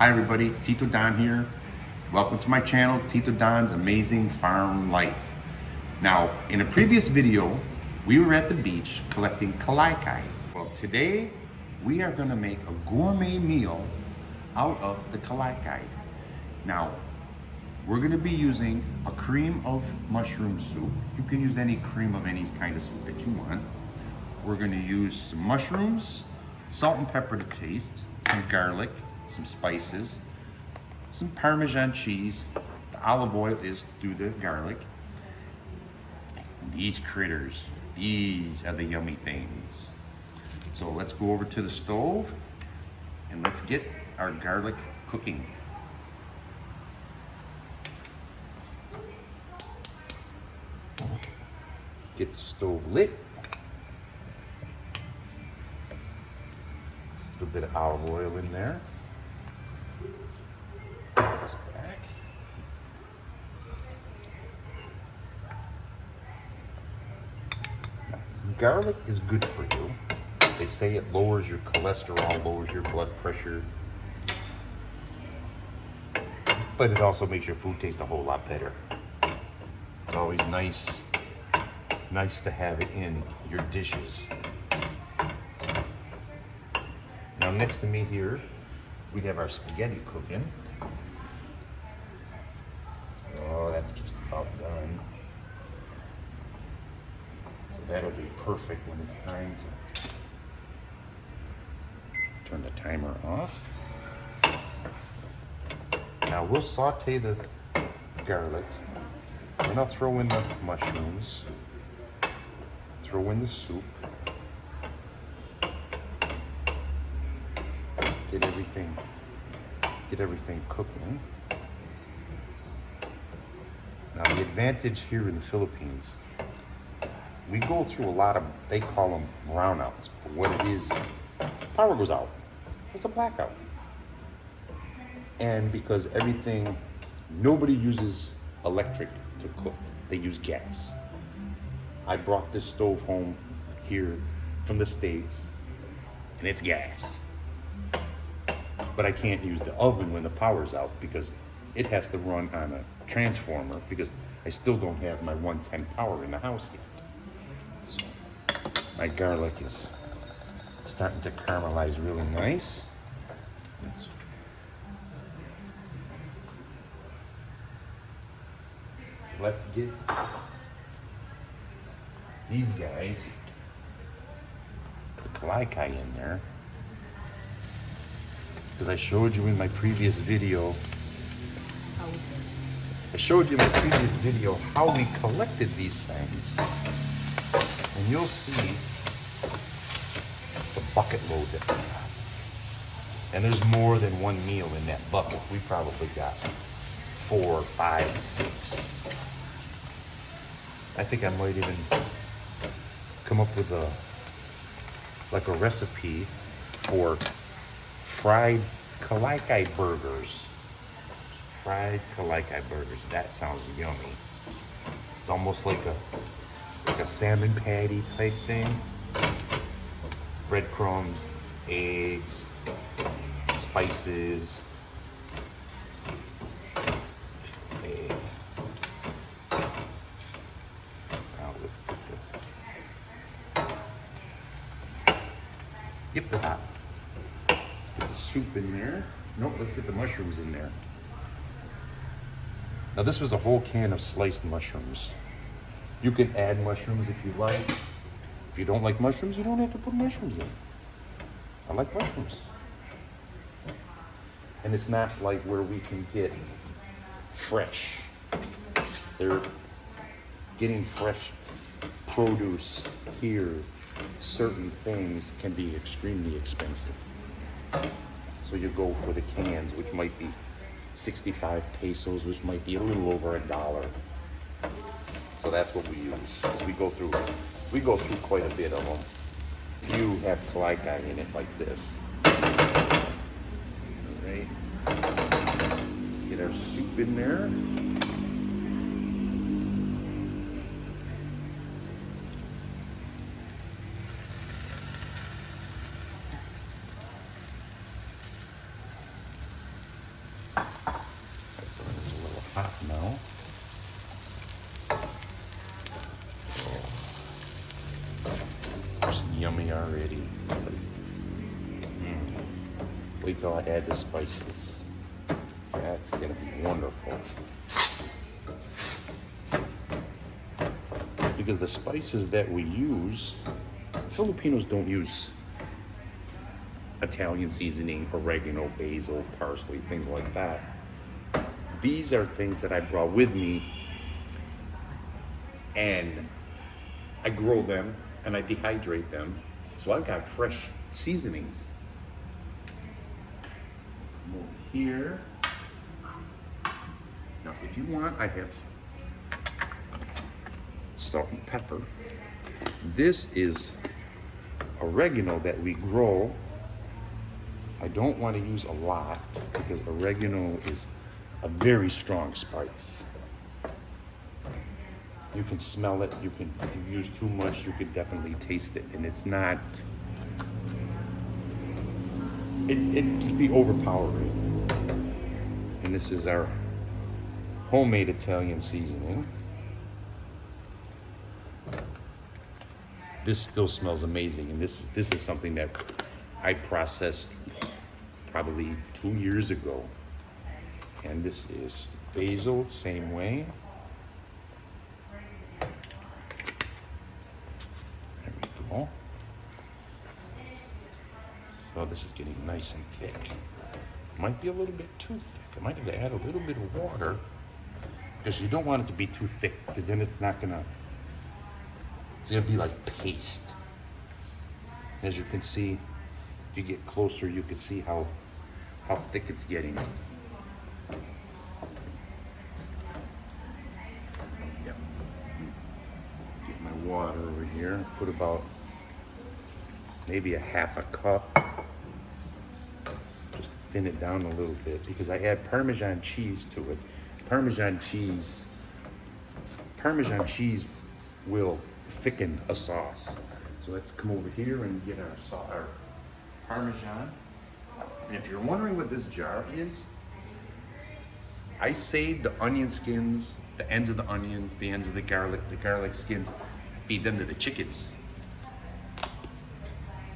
Hi everybody, Tito Don here. Welcome to my channel, Tito Don's Amazing Farm Life. Now, in a previous video, we were at the beach collecting Kalaykay. Well, today we are gonna make a gourmet meal out of the Kalaykay. Now, we're gonna be using a cream of mushroom soup. You can use any cream of any kind of soup that you want. We're gonna use some mushrooms, salt and pepper to taste, some garlic, some spices, some Parmesan cheese. The olive oil is through the garlic. And these critters, these are the yummy things. So let's go over to the stove and let's get our garlic cooking. Get the stove lit. A little bit of olive oil in there. Put this back. Now, garlic is good for you. They say it lowers your cholesterol, lowers your blood pressure, but it also makes your food taste a whole lot better. It's always nice to have it in your dishes. Now next to me here, we have our spaghetti cooking. Oh, that's just about done. So that'll be perfect when it's time to turn the timer off. Now we'll saute the garlic, then I'll throw in the mushrooms, throw in the soup, get everything cooking. Now the advantage here in the Philippines, we go through a lot of, they call them brownouts, but what it is, power goes out. It's a blackout. And because nobody uses electric to cook, they use gas. I brought this stove home here from the States, and it's gas. But I can't use the oven when the power's out because it has to run on a transformer because I still don't have my 110 power in the house yet. So my garlic is starting to caramelize really nice. So let's get these guys, the Kalaykay in there. Because I showed you in my previous video, how we collected these things. And you'll see the bucket load that we got. And there's more than one meal in that bucket. We probably got 4, 5, 6. I think I might even come up with a recipe for fried Kalaykay burgers. Fried Kalaykay burgers. That sounds yummy. It's almost like a salmon patty type thing. Breadcrumbs, eggs, spices. Now let's get the hot. Get the soup in there. Nope, let's get the mushrooms in there. Now this was a whole can of sliced mushrooms. You can add mushrooms if you like. If you don't like mushrooms, you don't have to put mushrooms in. I like mushrooms. And it's not like where we can get fresh. They're getting fresh produce here. Certain things can be extremely expensive. So you go for the cans, which might be 65 pesos, which might be a little over $1. So that's what we use. We go through quite a bit of them. You have Kalaykay in it like this. All right. Let's get our soup in there. hot now. It's yummy already. It's like, wait till I add the spices. That's gonna be wonderful. Because the spices that we use, Filipinos don't use Italian seasoning, oregano, basil, parsley, things like that. These are things that I brought with me, and I grow them and I dehydrate them. So I've got fresh seasonings. Come over here. Now, if you want, I have salt and pepper. This is oregano that we grow. I don't want to use a lot because oregano is a very strong spice. You can smell it, if you use too much, you could definitely taste it. And it's not, it can be overpowering. And this is our homemade Italian seasoning. This still smells amazing, and this is something that I processed probably 2 years ago. And this is basil, same way. There we go. So this is getting nice and thick. Might be a little bit too thick. I might have to add a little bit of water because you don't want it to be too thick, because then it's gonna be like paste. As you can see, if you get closer, you can see how thick it's getting. Yep. Get my water over here. Put about maybe a half a cup. Just thin it down a little bit because I add Parmesan cheese to it. Parmesan cheese will thicken a sauce. So let's come over here and get our Parmesan. And if you're wondering what this jar is, I saved the onion skins, the ends of the onions, the ends of the garlic skins, feed them to the chickens.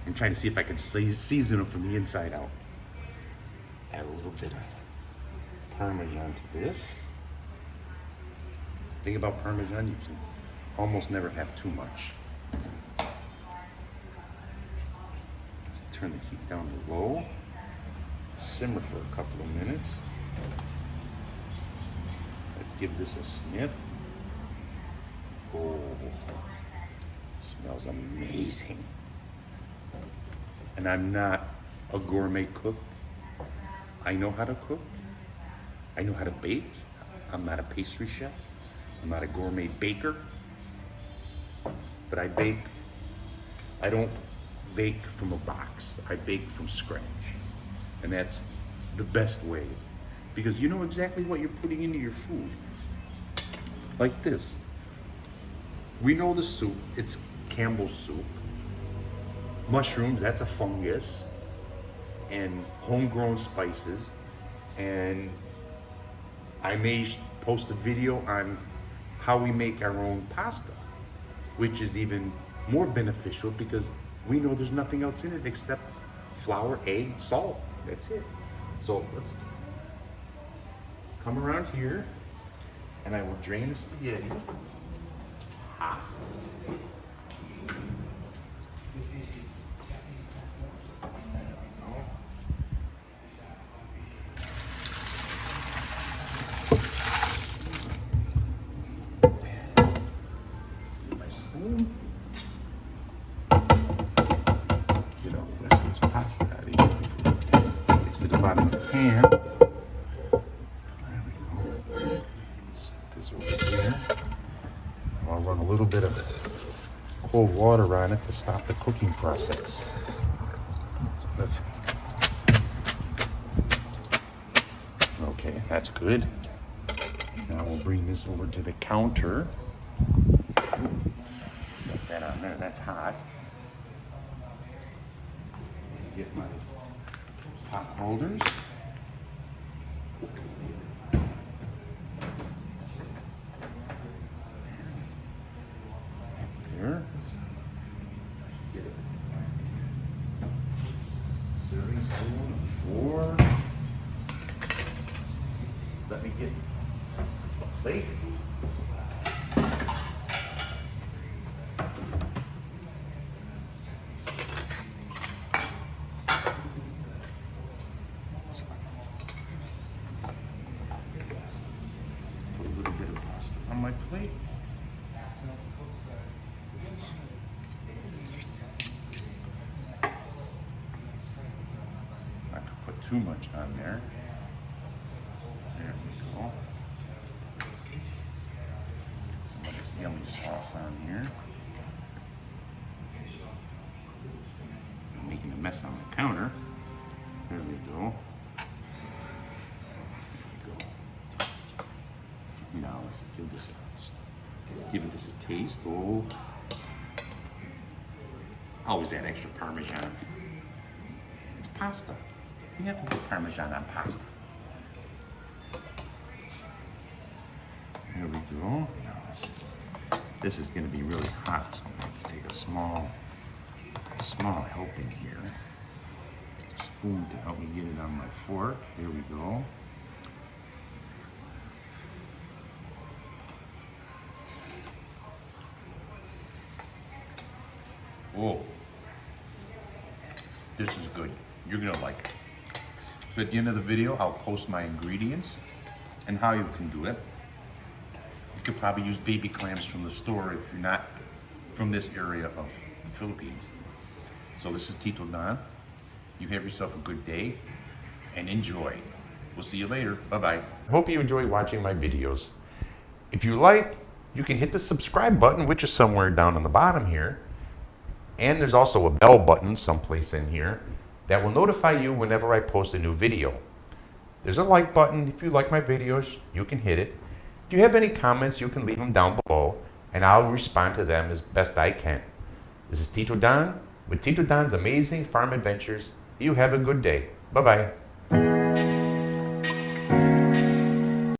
I'm trying to see if I can season them from the inside out. Add a little bit of Parmesan to this. The thing about Parmesan, you can almost never have too much. Let's turn the heat down to low. Simmer for a couple of minutes. Let's give this a sniff. Oh, smells amazing. And I'm not a gourmet cook. I know how to cook. I know how to bake. I'm not a pastry chef. I'm not a gourmet baker. But I bake. I don't bake from a box. I bake from scratch. And that's the best way, because you know exactly what you're putting into your food. Like this. We know the soup, it's Campbell's soup. Mushrooms, that's a fungus. And homegrown spices. And I may post a video on how we make our own pasta, which is even more beneficial because we know there's nothing else in it except flour, egg, salt. That's it. So let's come around here and I will drain the spaghetti. Hot. Get my spoon. Get all the rest of this pasta out of here. Sticks to the bottom of the pan. There we go. Set this over here. I'll run a little bit of cold water on it to stop the cooking process. So let's. Okay, that's good. Now we'll bring this over to the counter. Set that on there. That's hot. Get my pot holders. 4. Let me get a plate. Put a little bit of pasta on my plate. Not to put too much on there. There we go. Get some of this yummy sauce on here. I'm making a mess on the counter. There we go. Now let's give this a taste. Oh, always that extra Parmesan. It's pasta. You have to put Parmesan on pasta. There we go. This is going to be really hot, so I'm going to have to take a small helping here. Just a spoon to help me get it on my fork. There we go. Oh, this is good. You're gonna like it. So at the end of the video, I'll post my ingredients and how you can do it. You could probably use baby clams from the store if you're not from this area of the Philippines. So this is Tito Don. You have yourself a good day and enjoy. We'll see you later. Bye-bye. I hope you enjoy watching my videos. If you like, you can hit the subscribe button, which is somewhere down on the bottom here. And there's also a bell button someplace in here that will notify you whenever I post a new video. There's a like button. If you like my videos, you can hit it. If you have any comments, you can leave them down below and I'll respond to them as best I can. This is Tito Don with Tito Don's Amazing Farm Adventures. You have a good day. Bye-bye.